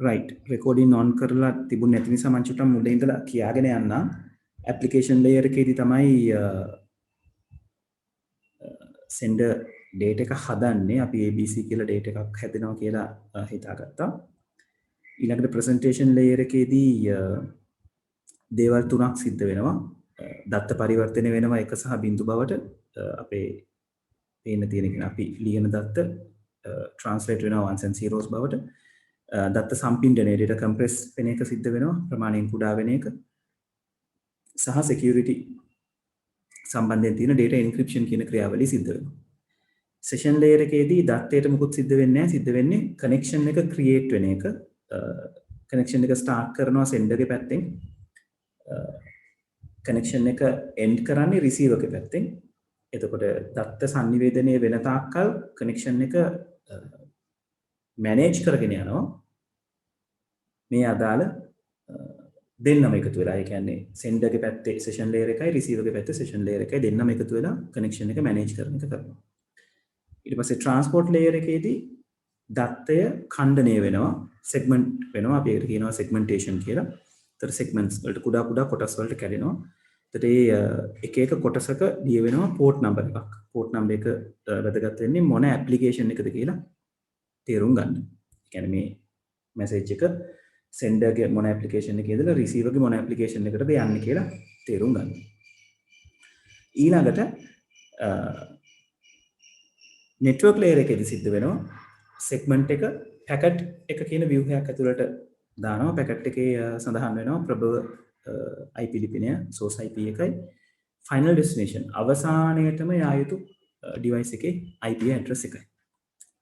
right recording on කරලා තිබුණ නැති නිසා මම චුට්ටක් මුලින් ඉඳලා කියාගෙන යන්නම් application layer එකේදී තමයි sender data එක හදන්නේ අපි abc කියලා data එකක් හැදෙනවා කියලා හිතාගත්තා ඊළඟට presentation layer එකේදී දේවල් තුනක් සිද්ධ වෙනවා දත්ත පරිවර්තනය වෙනවා එක සහ බිංදු බවට අපේ පේන්න තියෙන කෙනා අපි ලියන දත්ත translate වෙනවා ones and zeros බවට දත්ත සම්පින්ඩනය data compress වෙන එක සිද්ධ වෙනවා ප්‍රමාණයෙන් කුඩා වෙන එක සහ security සම්බන්ධයෙන් තියෙන data encryption කියන ක්‍රියාවලිය සිද්ධ වෙනවා session layer එකේදී දත්තයට මොකුත් සිද්ධ වෙන්නේ නැහැ සිද්ධ වෙන්නේ connection එක create වෙන එක connection එක start කරනවා sender ගේ පැත්තෙන් connection එක end කරන්නේ receiver ගේ පැත්තෙන් එතකොට දත්ත sannivedanaya වෙන තාක්කල් connection එක manage කරගෙන යනවා මේ අදාළ දෙන්නම එකතු වෙලා ඒ කියන්නේ sender ගේ පැත්තේ session layer එකයි receiver ගේ පැත්තේ session layer එකයි දෙන්නම එකතු වෙලා connection එක manage කරන එක කරනවා ඊට පස්සේ transport layer එකේදී දත්තය ඛණ්ඩණය වෙනවා segment වෙනවා අපි ඒකට කියනවා segmentation කියලා. ඒතර segments වලට කුඩා කුඩා කොටස් වලට කැඩෙනවා. ඒතර ඒ එක එක කොටසක දිය වෙනවා port number එකක්. port number එක වැදගත් වෙන්නේ මොන application එකද කියලා තේරුම් ගන්න. ඒ කියන්නේ මේ message එක sender ගේ මොන application එකේ ඉඳලා receiver ගේ මොන application එකටද යන්නේ කියලා තේරුම් ගන්න. ඊළඟට network layer එකේදී සිද්ධ වෙනවා segment එක packet එක කියන view එකක් ඇතුළට දානවා packet එකේ සඳහන් වෙනවා ප්‍රභව IP ලිපිනය source IP එකයි final destination අවසානයේටම යා යුතු device එකේ IP address එකයි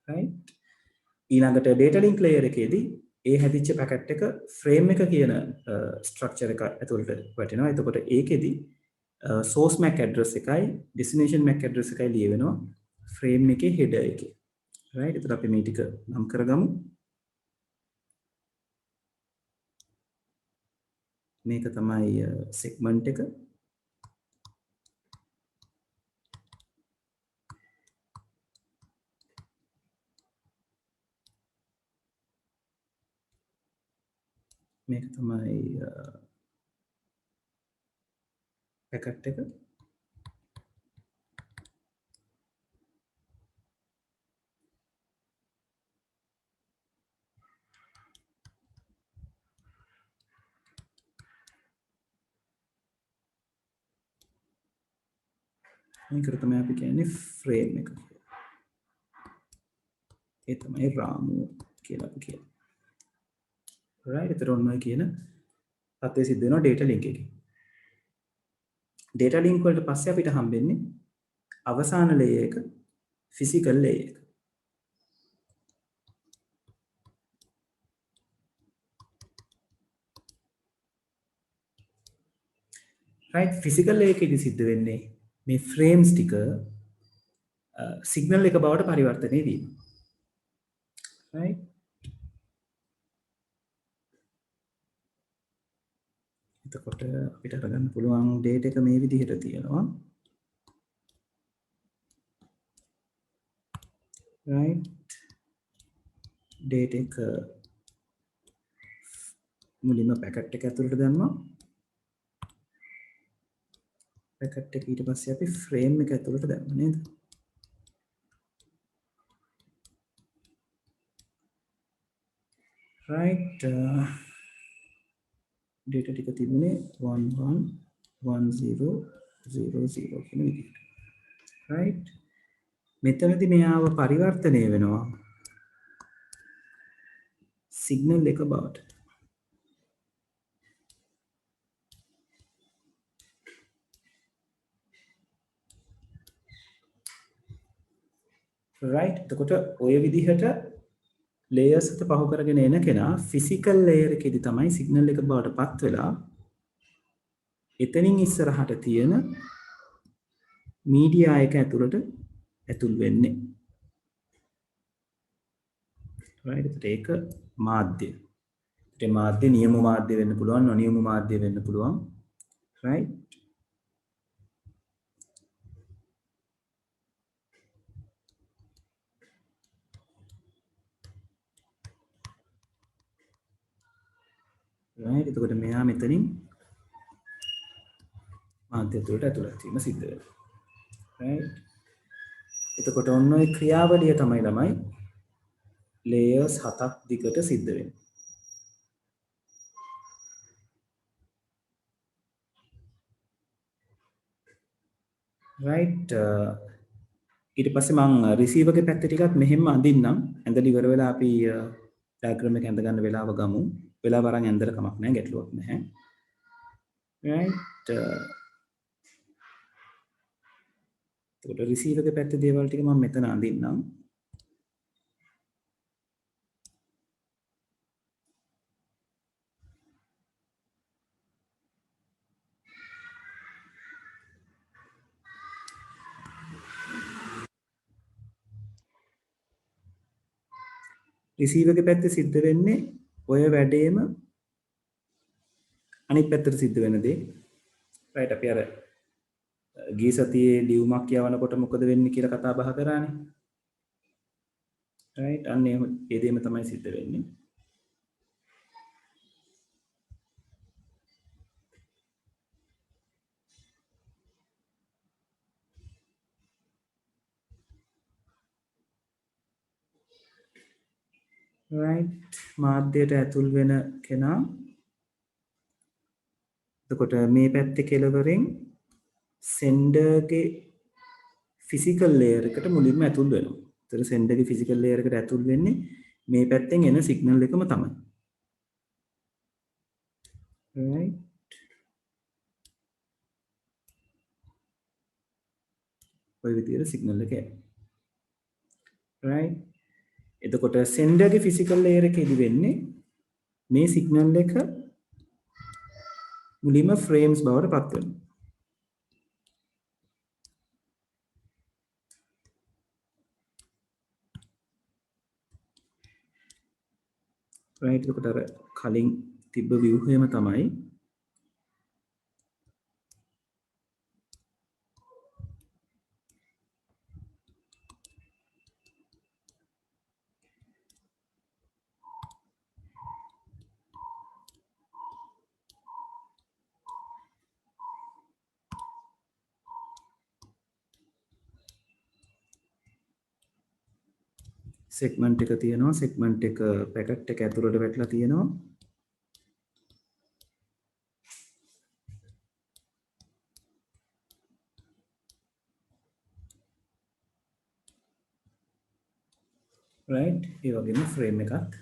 right ඊළඟට data link layer එකේදී ඒ හැදිච්ච packet එක frame එක කියන structure එක ඇතුළට වැටෙනවා එතකොට ඒකෙදී source MAC address එකයි destination MAC address එකයි ලියවෙනවා frame එකේ header එකේ right එතකොට අපි මේ ටික නම් කරගමු මේක තමයි segment එක මේක තමයි packet එක මේකට තමයි අපි කියන්නේ frame එක කියලා. ඒ තමයි රාමු කියලා අපි කියන්නේ. right එතකොට ඔන්න ඔය කියන තත්ත්වය සිද්ධ වෙනවා data link එකේ. data link වලට පස්සේ අපිට හම්බෙන්නේ අවසාන layer එක physical layer එක. right physical layer එකේදී සිද්ධ වෙන්නේ මේ frames ටික signal එක බවට පරිවර්තනය වීම. right එතකොට අපිට අරගන්න පුළුවන් data එක මේ විදිහට තියෙනවා. right data එක මුලින්ම packet එක ඇතුළට දැම්මා. packet එක ඊට පස්සේ අපි frame එක ඇතුළට දැම්මා නේද? right data ටික තිබුණේ 111000 කියන විදිහට. right මෙතනදී මෙයාව පරිවර්තනය වෙනවා signal එක බවට. right එතකොට ඔය විදිහට layers එක පහු කරගෙන එන කෙනා physical layer එකේදී තමයි signal එක බවට පත් වෙලා එතනින් ඉස්සරහට තියෙන media එක ඇතුළට ඇතුල් වෙන්නේ. right එතකොට ඒක මාධ්‍ය. ඒ මාධ්‍ය නියම මාධ්‍ය වෙන්න පුළුවන් නොනියම මාධ්‍ය වෙන්න පුළුවන්. right right එතකොට මෙයා මෙතනින් මාධ්‍ය තුළට ඇතුළත් වීම සිද්ධ වෙනවා right එතකොට ඔන්න ඔය ක්‍රියාවලිය තමයි ළමයි layers 7ක් දිගට සිද්ධ වෙන්නේ right ඊට පස්සේ මම රිසීවර් ගේ පැත්ත ටිකක් මෙහෙම අඳින්නම් ඇඳලා ඉවර වෙලා අපි ඩයග්‍රෑම් එක ඇඳ ගන්න වෙලාව ගමු වෙලාව අරන් ඇඳලා කමක් නැහැ ගැටලුවක් නැහැ right එතකොට රිසීවර් ගේ පැත්තේ දේවල් ටික මම මෙතන අඳින්නම් රිසීවර් ගේ පැත්තේ සිද්ධ වෙන්නේ ඔය වැඩේම අනිත් පැත්තට සිද්ධ වෙන දේ right අපි අර ගිය සතියේ ලියුමක් යවනකොට මොකද වෙන්නේ කියලා කතා බහ කරානේ right අන්න ඒ දෙයම තමයි සිද්ධ වෙන්නේ right මාධ්‍යයට ඇතුල් වෙන කෙනා එතකොට මේ පැත්තේ කෙලවරෙන් සෙන්ඩර්ගේ ෆිසිකල් ලේයර් එකට මුලින්ම ඇතුල් වෙනවා. ඒතර සෙන්ඩර්ගේ ෆිසිකල් ලේයර් එකට ඇතුල් වෙන්නේ මේ පැත්තෙන් එන සිග්නල් එකම තමයි. right ඔය විදිහට සිග්නල් එක එනවා. right එතකොට සෙන්ඩර්ගේ ෆිසිකල් ලේයර් එකේදී වෙන්නේ මේ සිග්නල් එක මුලින්ම ෆ්‍රේම්ස් බවට පත් වෙනවා. right එතකොට අර කලින් තිබ්බ ව්‍යුහයම තමයි සෙග්මන්ට් එක තියෙනවා සෙග්මන්ට් එක පැකට් එක ඇතුළට වැටලා තියෙනවා right ඒ වගේම ෆ්‍රේම් එකක්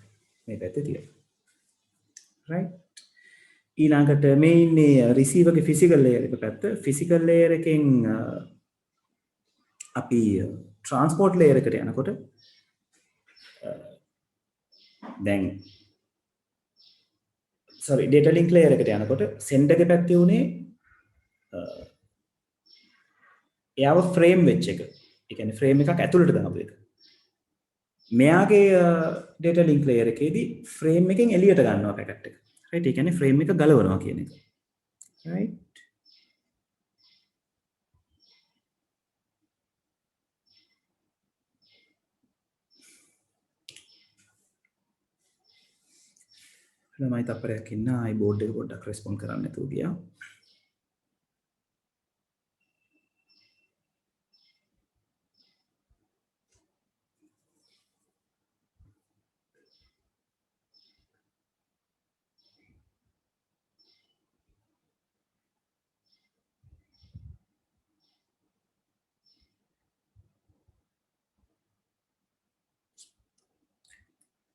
මේ පැත්තේ තියෙනවා right ඊළඟට මේ ඉන්නේ රිසීවර් ගේ ෆිසිකල් ලේයර් එක පැත්ත ෆිසිකල් ලේයර් එකෙන් අපි ට්‍රාන්ස්පෝර්ට් ලේයර් එකට යනකොට දැන් sorry data link layer එකට යනකොට sender ගේ පැත්තේ උනේ එයාව frame වෙච්ච එක. ඒ කියන්නේ frame එකක් ඇතුළට දාපු එක. මෙයාගේ data link layer එකේදී frame එකෙන් එළියට ගන්නවා packet එක. right? ඒ කියන්නේ frame එක ගලවනවා කියන එක. right? ළමයි තප්පරයක් ඉන්න ආයි බෝඩ් එක පොඩ්ඩක් රෙස්පොන්ඩ් කරන්න නැතුව ගියා.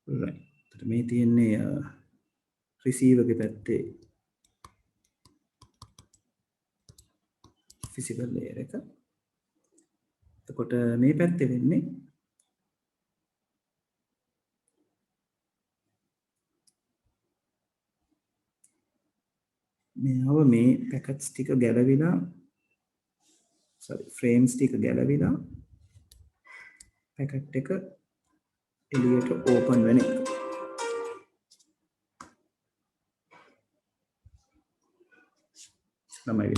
right. එතකොට මේ තියෙන්නේ receiver ගේ පැත්තේ physical layer එක. එතකොට මේ පැත්තේ වෙන්නේ මෙයාව මේ පැකට්ස් ටික ගැලවිලා sorry frames ටික ගැලවිලා පැකට් එක එළියට ඕපන් වෙන එක. ළමයි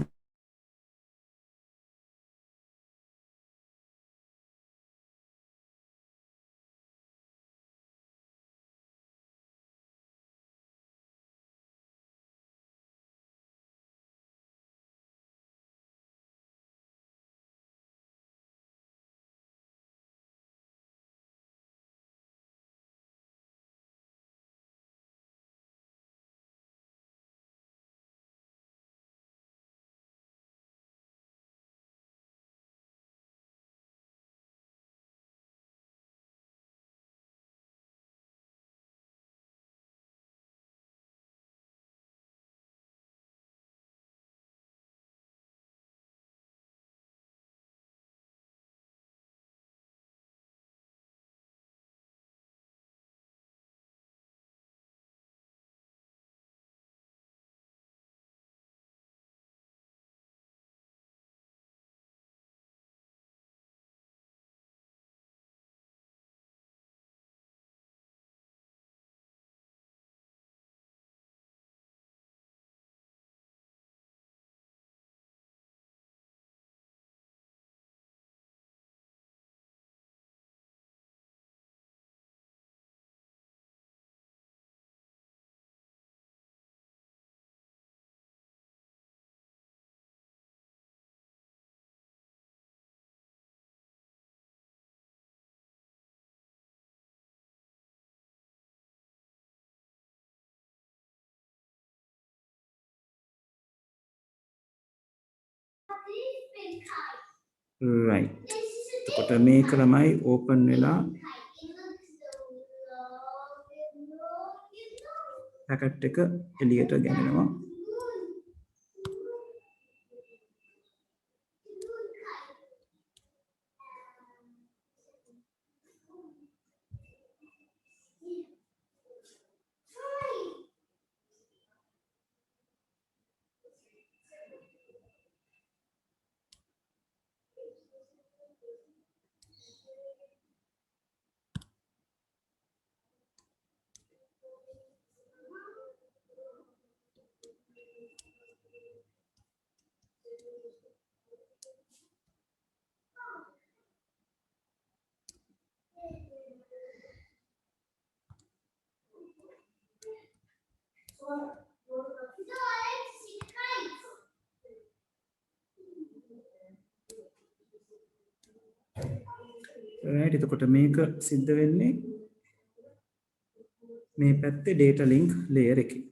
right. එතකොට මේක ළමයි open වෙලා packet එක එළියට ගෙනෙනවා. right. එතකොට මේක සිද්ධ වෙන්නේ මේ පැත්තේ data link layer එකේ.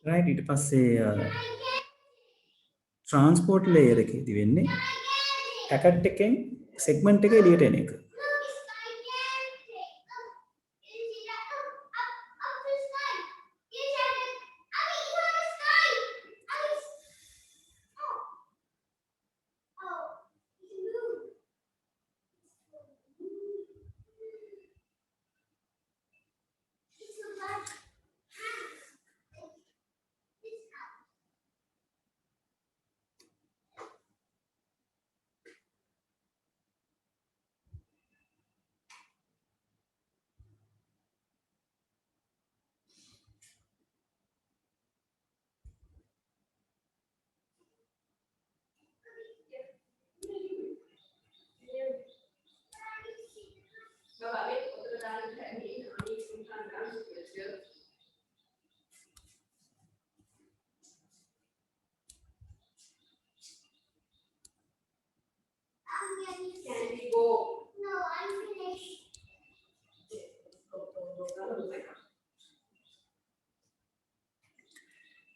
right. ඊට පස්සේ transport layer එකේදී වෙන්නේ packet එකෙන් segment එක එළියට එන එක.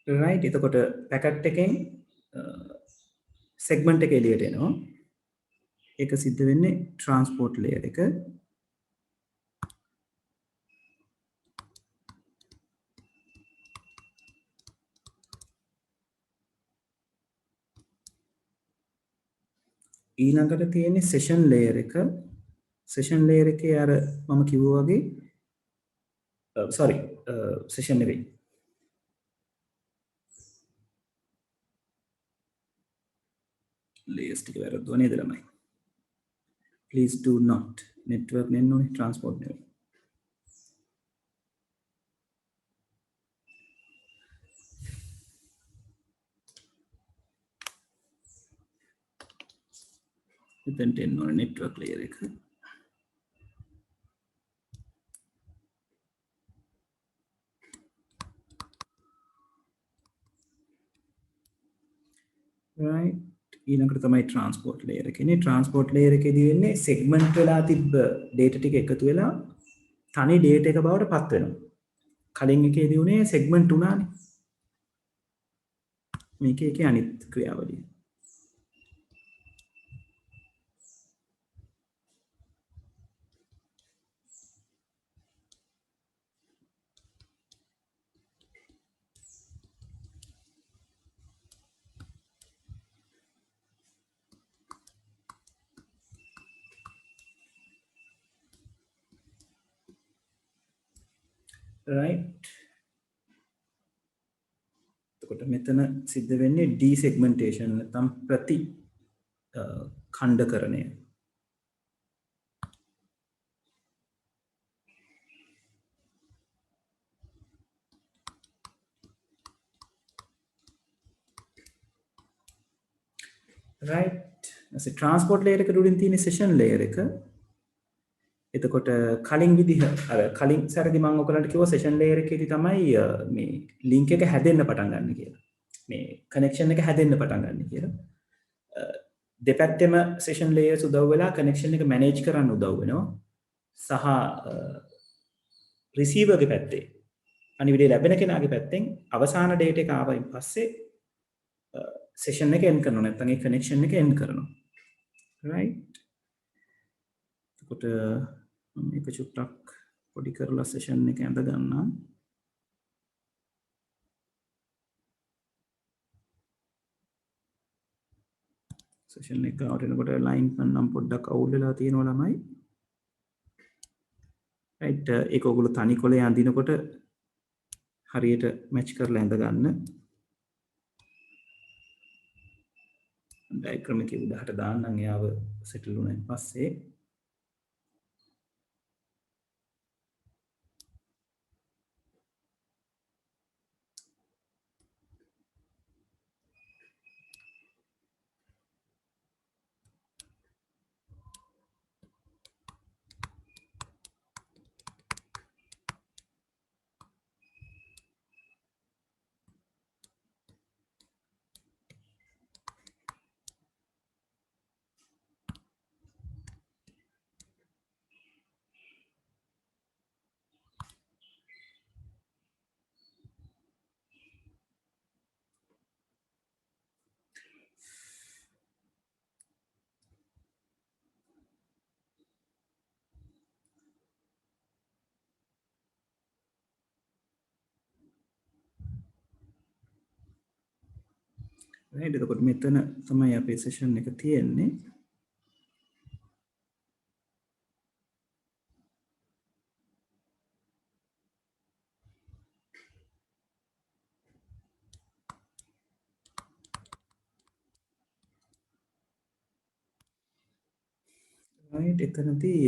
right. එතකොට packet එකෙන් segment එක එළියට එනවා. ඒක සිද්ධ වෙන්නේ transport layer එක. ඊළඟට තියෙන්නේ session layer එක. session layer එකේ අර මම කිව්වා වගේ sorry session නෙවෙයි. layers ටික වැරදුවා නේද ළමයි? please do not network නෙන්න ඕනේ transport නෙවෙයි. එතනට එන්න ඕනේ network layer එක. right. ඊළඟට තමයි transport layer එකනේ. transport layer එකේදී වෙන්නේ segment වෙලා තිබ්බ data ටික එකතු වෙලා තනි data එක බවට පත් වෙනවා. කලින් එකේදී උනේ segment උනානේ. මේකේ ඒකේ අනිත් ක්‍රියාවලිය. right. එතකොට මෙතන සිද්ධ වෙන්නේ desegmentation නැත්නම් ප්‍රති ඛණ්ඩකරණය. right. transport layer එකට උඩින් තියෙන session layer එක. එතකොට කලින් විදිහ අර කලින් සැරදි මම ඔයගලන්ට කිව්වා සෙෂන් ලේයර් එකේදී තමයි මේ ලින්ක් එක හැදෙන්න පටන් ගන්න කියලා. මේ කනෙක්ෂන් එක හැදෙන්න පටන් ගන්න කියලා. දෙපැත්තෙම සෙෂන් ලේයර්ස් උදව් වෙලා කනෙක්ෂන් එක මැනේජ් කරන්න උදව් වෙනවා. සහ රිසීවර්ගේ පැත්තේ අනිවිඩේ ලැබෙන කෙනාගේ පැත්තෙන් අවසාන ඩේටා එක ආවයින් පස්සේ සෙෂන් එක එන්ඩ් කරනවා. නැත්නම් ඒ කනෙක්ෂන් එක එන්ඩ් කරනවා. right? එතකොට මම මේක චුට්ටක් පොඩි කරලා සෙෂන් එක ඇඳ ගන්නම්. සෙෂන් එක ගාවට එනකොට ලයින් නම් පොඩ්ඩක් අවුල් වෙලා තියෙනවා ළමයි. right ඒක ඔයගොල්ලෝ තනි කොලේ අඳිනකොට හරියට මැච් කරලා ඇඳ ගන්න. ඩයග්‍රෑම් එකේ උඩහට දාන්නම් එයාව සෙටල් වුණාන් පස්සේ. right එතකොට මෙතන තමයි අපේ සෙෂන් එක තියෙන්නේ. right එතනදී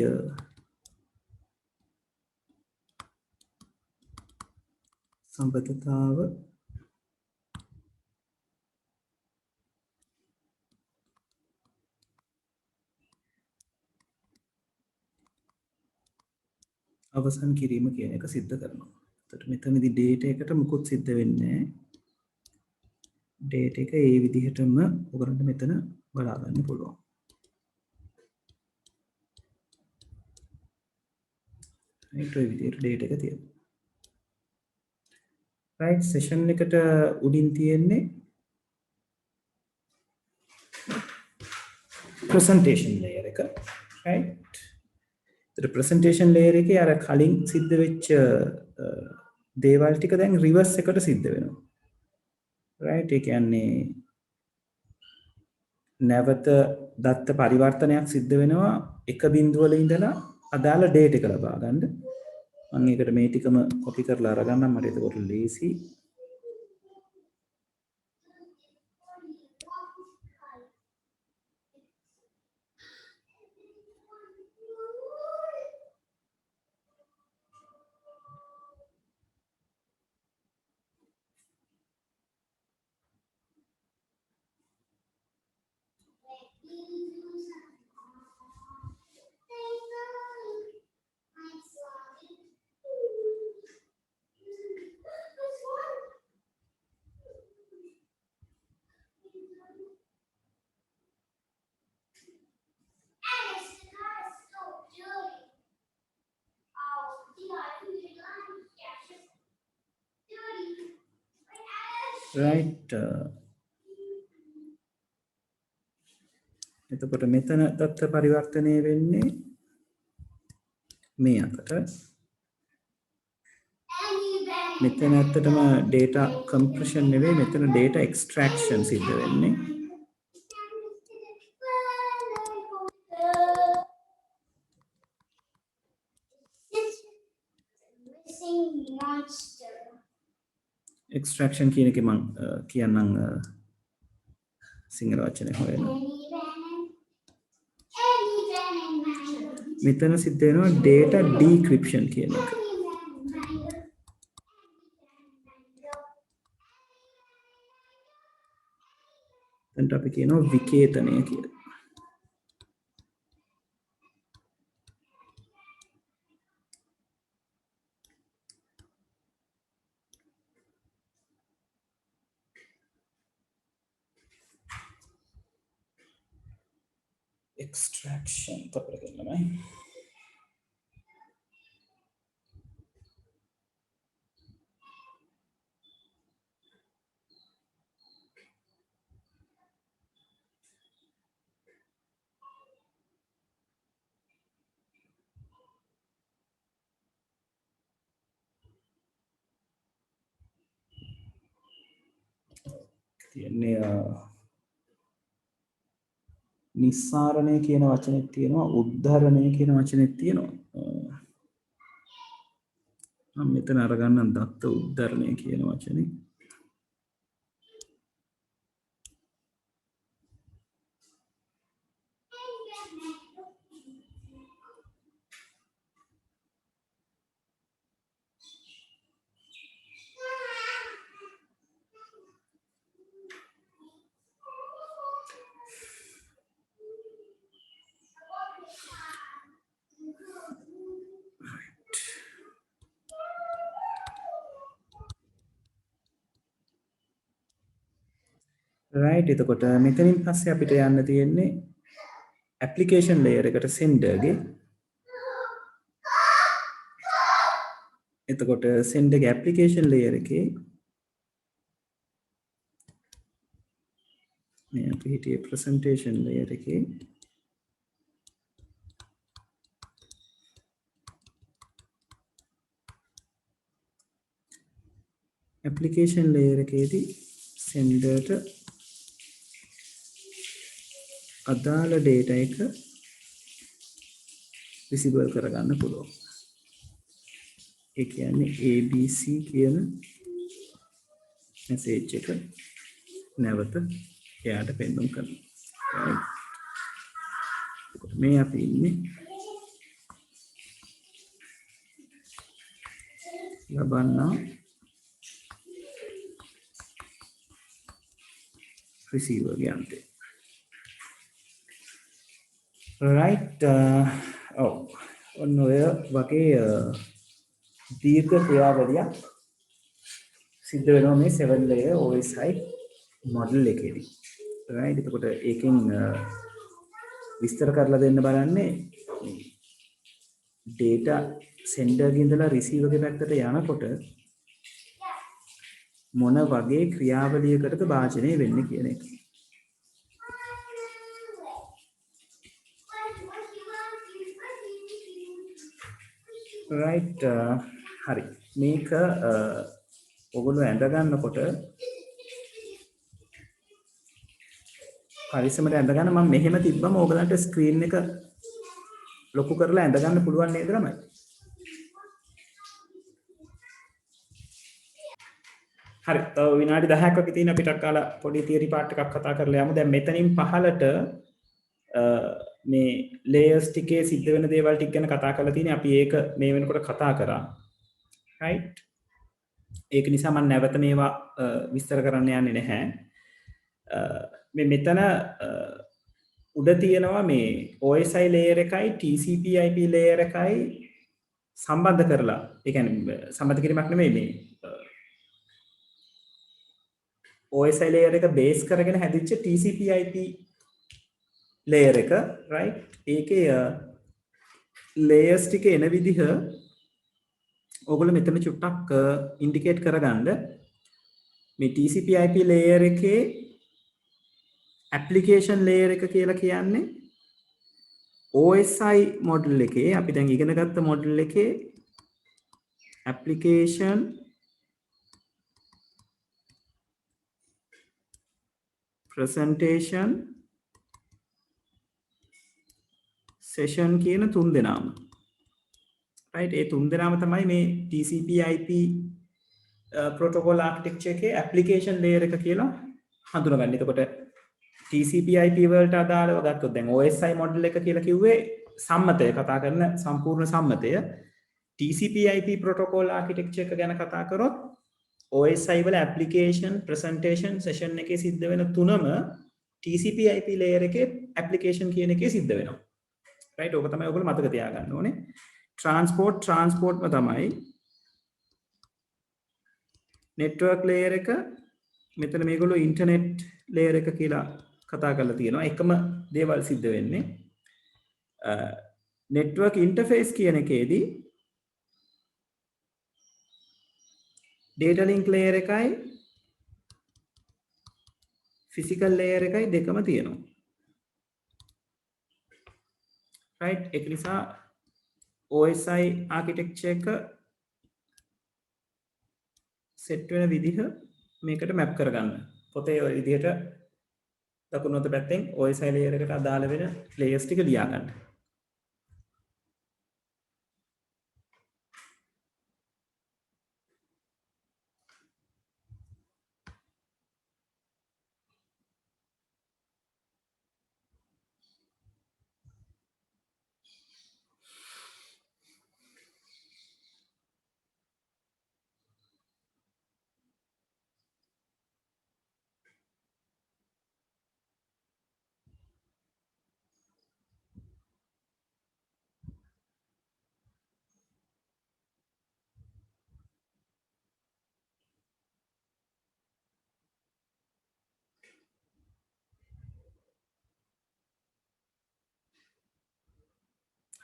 සම්බන්ධතාව අවසන් කිරීම කියන එක සිද්ධ කරනවා. එතකොට මෙතනදී ඩේටා එකට මුකුත් සිද්ධ වෙන්නේ නැහැ. ඩේටා එක ඒ විදිහටම ඔයගලන්ට මෙතන බලා ගන්න පුළුවන්. right ඔය විදිහට ඩේටා එක තියෙනවා. right session එකට උඩින් තියෙන්නේ presentation layer එක. right the presentation layer එකේ අර කලින් සිද්ධ වෙච්ච දේවල් ටික දැන් reverse එකට සිද්ධ වෙනවා. right ඒ කියන්නේ නැවත දත්ත පරිවර්තනයක් සිද්ධ වෙනවා එක බිඳුවල ඉඳලා අදාළ data එක ලබා ගන්න. මම ඒකට මේ ටිකම copy කරලා අරගන්නම් මට එතකොට ලේසි. right එතකොට මෙතන දත්ත පරිවර්තනය වෙන්නේ මේ අතට. මෙතන ඇත්තටම data compression නෙවෙයි මෙතන data extraction සිද්ධ වෙන්නේ. extraction කියන එක මම කියන්නම් සිංහල වචනේ හොයන්න. මෙතන සිද්ධ වෙනවා data decryption කියන එක. දැන් අපි කියනවා විකේතනය කියලා. extraction තපර කරනමයි. තියන්නේ නිස්සාරණය කියන වචනෙත් තියෙනවා උද්ධරණය කියන වචනෙත් තියෙනවා. මම මෙතන අරගන්නම් දත්ත උද්ධරණය කියන වචනේ. right එතකොට මෙතනින් පස්සේ අපිට යන්න තියෙන්නේ application layer එකට sender ගේ. එතකොට sender ගේ application layer එකේ මේ අපි හිටියේ presentation layer එකේ application layer එකේදී sender ට අදාළ data එක visible කරගන්න පුළුවන්. ඒ කියන්නේ ABC කියන message එක නැවත එයාට පෙන්වන්න කරනවා. මේ අපි ඉන්නේ ලබන්නා receiver ගේ අන්තේ. right ඔන්න ඔය වගේ දීර්ඝ ක්‍රියාවලියක් සිද්ධ වෙනවා මේ 7 layer OSI model එකේදී. right එතකොට ඒකෙන් විස්තර කරලා දෙන්න බලන්නේ data sender ගේ ඉඳලා receiver ගේ පැත්තට යනකොට මොන වගේ ක්‍රියාවලියකටද භාජනය වෙන්නේ කියන එක. right හරි මේක ඔයගොල්ලෝ ඇඳ ගන්නකොට පරිස්සමට ඇඳ ගන්න මම මෙහෙම තිබ්බම ඔයගලන්ට ස්ක්‍රීන් එක ලොකු කරලා ඇඳ ගන්න පුළුවන් නේද ළමයි? හරි තව විනාඩි 10ක් වගේ තියෙන අපිට කාලා පොඩි තියරි පාර්ට් එකක් කතා කරලා යමු. දැන් මෙතනින් පහලට මේ layers ටිකේ සිද්ධ වෙන දේවල් ටික ගැන කතා කරලා තියෙන්නේ. අපි ඒක මේ වෙනකොට කතා කරා. right ඒක නිසා මම නැවත මේවා විස්තර කරන්න යන්නේ නැහැ. මේ මෙතන උඩ තියෙනවා මේ OSI layer එකයි TCP/IP layer එකයි සම්බන්ධ කරලා. ඒ කියන්නේ සම්බන්ධ කිරීමක් නෙමෙයි මේ OSI layer එක බේස් කරගෙන හැදිච්ච TCP/IP layer එක right ඒකේ layers ටික එන විදිහ ඔයගොල්ලෝ මෙතන චුට්ටක් ඉන්ඩිකේට් කරගන්න. මේ TCP/IP layer එකේ application layer එක කියලා කියන්නේ OSI model එකේ අපි දැන් ඉගෙන ගත්ත model එකේ application presentation session කියන තුන් දෙනාම right ඒ තුන් දෙනාම තමයි මේ TCP/IP protocol architecture එකේ application layer එක කියලා හඳුනගන්නේ. එතකොට TCP/IP වලට අදාළව ගත්තොත් දැන් OSI model එක කියලා කිව්වේ සම්මතය කතා කරන සම්පූර්ණ සම්මතය. TCP/IP protocol architecture එක ගැන කතා කරොත් OSI වල application presentation session එකේ සිද්ධ වෙන තුනම TCP/IP layer එකේ application කියන එකේ සිද්ධ වෙනවා. right ඕක තමයි ඔයගොල්ලෝ මතක තියාගන්න ඕනේ. transportම තමයි network layer එක. මෙතන මේගොල්ලෝ internet layer එක කියලා කතා කරලා තියෙනවා. එකම දේවල් සිද්ධ වෙන්නේ. network interface කියන එකේදී data link layer එකයි physical layer එකයි දෙකම තියෙනවා. right ඒක නිසා OSI architecture එක set වෙන විදිහ මේකට map කරගන්න. පොතේ ඔය විදිහට දකුණු අත පැත්තෙන් OSI layer එකට අදාළ වෙන layers ටික ලියා ගන්න.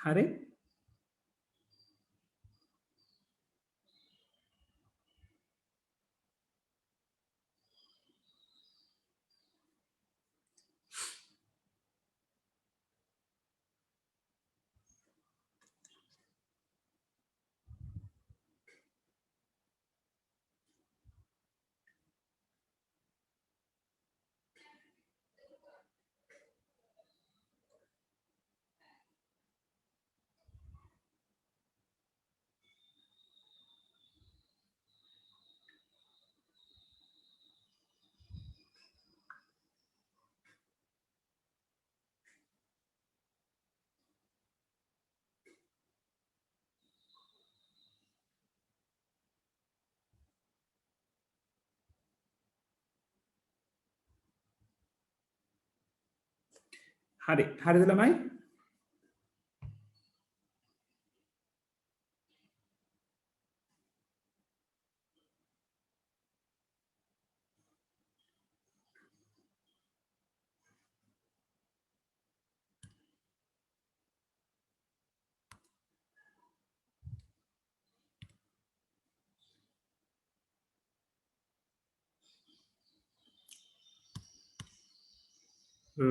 හරි හරිද ළමයි?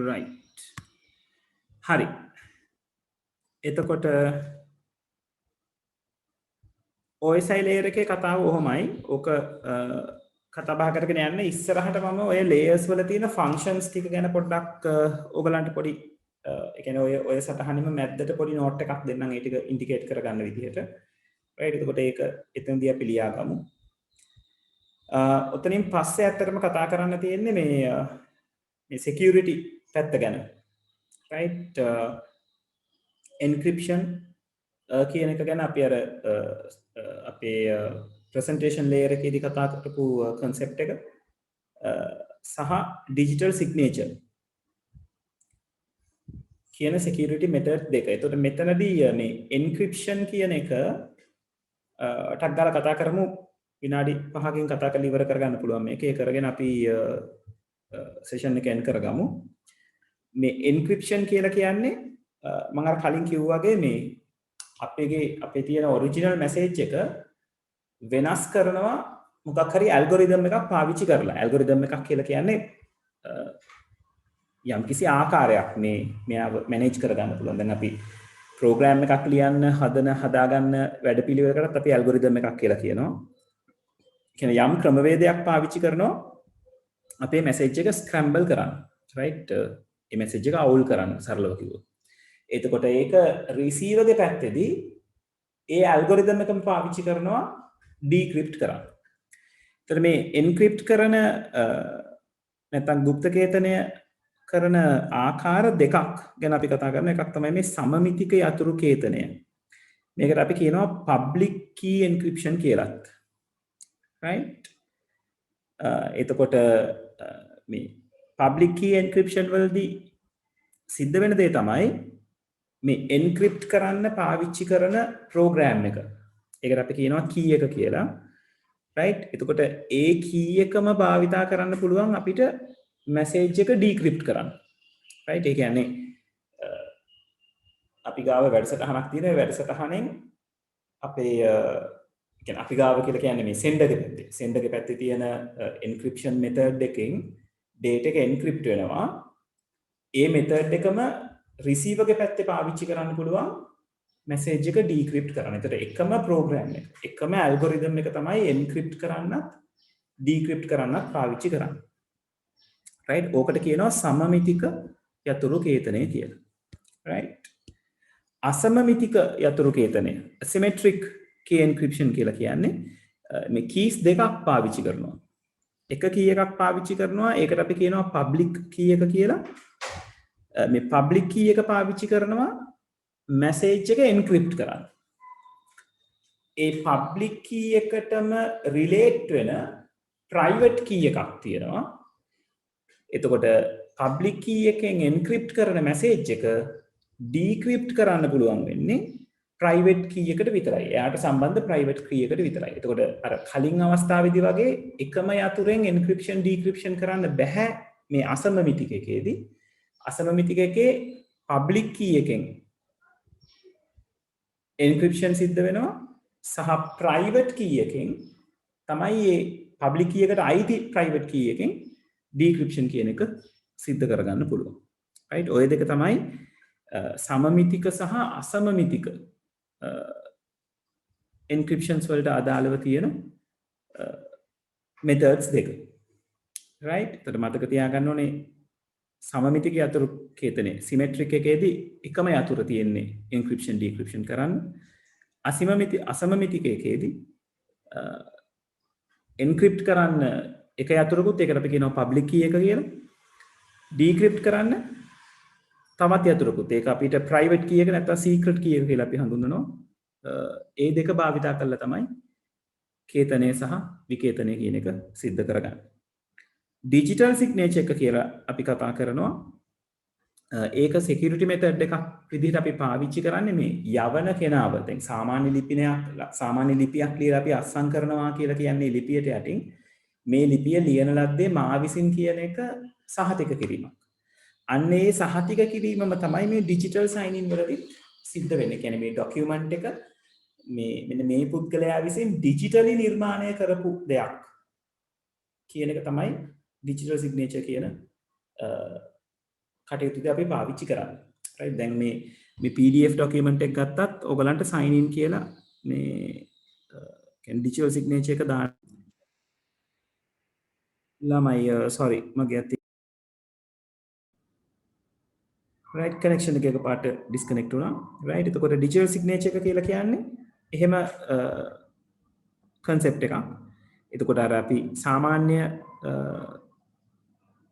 right හරි එතකොට OSI layer එකේ කතාව ඔහොමයි. ඕක කතා බහ කරගෙන යන්න ඉස්සරහට මම ඔය layers වල තියෙන functions ටික ගැන පොඩ්ඩක් ඔයගලන්ට පොඩි ඒ කියන්නේ ඔය සටහනෙම මැද්දට පොඩි note එකක් දෙන්නම් ඒ ටික indicate කරගන්න විදිහට. right එතකොට ඒක එතනදී අපි ලියා ගමු. ඔතනින් පස්සේ ඇත්තටම කතා කරන්න තියෙන්නේ මේ security පැත්ත ගැන. right encryption කියන එක ගැන අපි අර අපේ presentation layer එකේදී කතා කරපු concept එක සහ digital signature කියන security method දෙක. එතකොට මෙතනදී මේ encryption කියන එක ටක් ගාලා කතා කරමු. විනාඩි 5කින් කතා කරලා ඉවර කරගන්න පුළුවන් මේක. ඒක කරගෙන අපි session එක end කරගමු. මේ encryption කියලා කියන්නේ මම අර කලින් කිව්වා වගේ මේ අපේ තියෙන ඔරිජිනල් මැසේජ් එක වෙනස් කරනවා මොකක් හරි ඇල්ගොරිතම් එකක් පාවිච්චි කරලා. ඇල්ගොරිතම් එකක් කියලා කියන්නේ යම්කිසි ආකාරයක් මෙයාව මැනේජ් කරගන්න පුළුවන්. දැන් අපි ප්‍රෝග්‍රෑම් එකක් ලියන්න හදාගන්න වැඩපිළිවෙලකටත් අපි ඇල්ගොරිතම් එකක් කියලා කියනවා. කියන්නේ යම් ක්‍රමවේදයක් පාවිච්චි කරනවා අපේ මැසේජ් එක ස්ක්‍රැම්බල් කරන්න. right ඒ මැසේජ් එක අවුල් කරන්න සරලව කිව්වොත්. එතකොට ඒක රිසීවර්ගේ පැත්තේදී ඒ ඇල්ගොරිතම් එකම පාවිච්චි කරනවා ඩික්‍රිප්ට් කරන්න. එතකොට මේ එන්ක්‍රිප්ට් කරන නැත්නම් ගුප්තකේතනය කරන ආකාර දෙකක් ගැන අපි කතා කරනවා. එකක් තමයි මේ සමමිතික යතුරු කේතනය. මේකට අපි කියනවා public key encryption කියලාත්. right එතකොට මේ public key encryption වලදී සිද්ධ වෙන දේ තමයි මේ එන්ක්‍රිප්ට් කරන්න පාවිච්චි කරන ප්‍රෝග්‍රෑම් එක. ඒකට අපි කියනවා key එක කියලා. right එතකොට ඒ key එකම භාවිතා කරන්න පුළුවන් අපිට message එක decrypt කරන්න. right ඒ කියන්නේ අපි ගාව වැඩසටහනක් තියෙනවා. ඒ වැඩසටහනෙන් අපේ කියන්නේ අපි ගාව කියලා කියන්නේ මේ sender ගේ පැත්තේ තියෙන encryption method එකෙන් data එක encrypt වෙනවා. ඒ method එකම receiver ගේ පැත්තේ පාවිච්චි කරන්න පුළුවන් message එක decrypt කරන්න. ඒතර එකම program එක, එකම algorithm එක තමයි encrypt කරන්නත් decrypt කරන්නත් පාවිච්චි කරන්නේ. right? ඕකට කියනවා සමමිතික යතුරු කේතනය කියලා. right? අසමමිතික යතුරු කේතනය asymmetric key encryption කියලා කියන්නේ මේ keys දෙකක් පාවිච්චි කරනවා. එක key එකක් පාවිච්චි කරනවා ඒකට අපි කියනවා public key එක කියලා. මේ public key එක පාවිච්චි කරනවා message එක encrypt කරන්න. ඒ public key එකටම relate වෙන private key එකක් තියෙනවා. එතකොට public key එකෙන් encrypt කරන message එක decrypt කරන්න පුළුවන් වෙන්නේ private key එකට විතරයි. එයාට සම්බන්ධ private key එකට විතරයි. එතකොට අර කලින් අවස්ථාවේදී වගේ එකම යතුරෙන් encryption decryption කරන්න බෑ මේ අසමමිතික එකේදී. අසමමිතික එකේ public key එකෙන් encryption සිද්ධ වෙනවා සහ private key එකෙන් තමයි මේ public key එකට අයිති private key එකෙන් decryption කියන එක සිද්ධ කරගන්න පුළුවන්. right? ඔය දෙක තමයි සමමිතික සහ අසමමිතික encryptions වලට අදාළව තියෙන methods දෙක. right? එතකොට මතක තියාගන්න ඕනේ සමමිතික යතුරු කේතනයේ symmetric එකේදී එකම යතුර තියෙන්නේ encryption decryption කරන්න. අසමමිතික එකේදී encrypt කරන්න එක යතුරකුත් ඒකට අපි කියනවා public key එක කියලා. decrypt කරන්න තවත් යතුරකුත් ඒක අපිට private key එක නැත්නම් secret key එක කියලා අපි හඳුන්වනවා. ඒ දෙක භාවිතා කරලා තමයි කේතනය සහ විකේතනය කියන එක සිද්ධ කරගන්නේ. digital signature එක කියලා අපි කතා කරනවා. ඒක security method එකක් විදිහට අපි පාවිච්චි කරන්නේ මේ යවන කෙනාව. දැන් සාමාන්‍ය ලිපියක් ලියලා අපි අත්සන් කරනවා කියලා කියන්නේ ලිපියට යටින් මේ ලිපිය ලියන ලද්දේ මා විසින් කියන එක සහතික කිරීමක්. අන්න ඒ සහතික කිරීමම තමයි මේ digital sign in වලදී සිද්ධ වෙන්නේ. කියන්නේ මේ document එක මෙන්න මේ පුද්ගලයා විසින් digitally නිර්මාණය කරපු දෙයක් කියන එක තමයි digital signature කියන කටයුතුදී අපි පාවිච්චි කරන්නේ. right? දැන් මේ PDF document එක ගත්තත් ඔයගලන්ට sign in කියලා මේ කියන්නේ digital signature එක දාන්න ළමයි sorry මගේ අතේ right connection එක එකපාරට disconnect වුණා. right? එතකොට digital signature එක කියලා කියන්නේ එහෙම concept එකක්. එතකොට අර අපි සාමාන්‍ය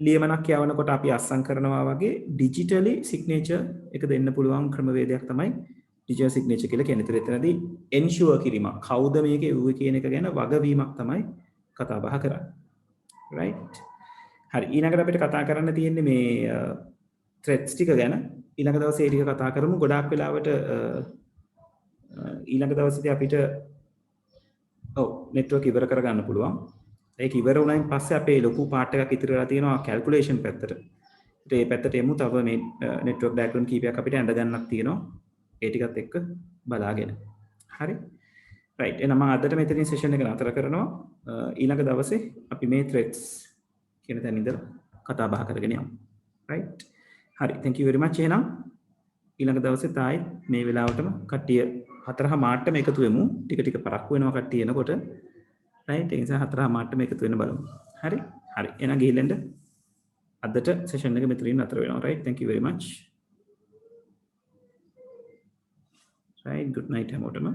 ලියමනක් යවනකොට අපි අත්සන් කරනවා වගේ digitally signature එක දෙන්න පුළුවන් ක්‍රමවේදයක් තමයි digital signature කියලා කියන්නේ. එතනදී ensure කිරීමක්. කවුද මේක එව්වේ කියන එක ගැන වගවීමක් තමයි කතා බහ කරන්නේ. right? හරි. ඊළඟට අපිට කතා කරන්න තියෙන්නේ මේ threads ටික ගැන. ඊළඟ දවසේ ඒ ටික කතා කරමු. ගොඩාක් වෙලාවට ඊළඟ දවසේදී අපිට network ඉවර කරගන්න පුළුවන්. ඒක ඉවර වුණායින් පස්සේ අපේ ලොකු පාර්ට් එකක් ඉතිරි වෙලා තියෙනවා කැල්කියුලේෂන් පැත්තට. ඒ පැත්තට එමු. තව මේ network diagram කීපයක් අපිට ඇඳ ගන්නක් තියෙනවා. ඒ ටිකත් එක්ක බලාගෙන. හරි. right. එහෙනම් මම අදට මෙතනින් session එක නතර කරනවා. ඊළඟ දවසේ අපි මේ threads කියන තැන ඉඳලා කතා බහ කරගෙන යමු. right. හරි. thank you very much. එහෙනම් ඊළඟ දවසේ තායි මේ වෙලාවටම කට්ටිය 4:00 එකතු වෙමු. ටික ටික පරක්කු වෙනවා කට්ටිය එනකොට. right? ඒ නිසා 4:00 එකතු වෙන්න බලමු. හරි? හරි. එහෙනම් ගිහින් අදට session එක මෙතනින් නතර වෙනවා. right? thank you very much. right. good night හැමෝටම.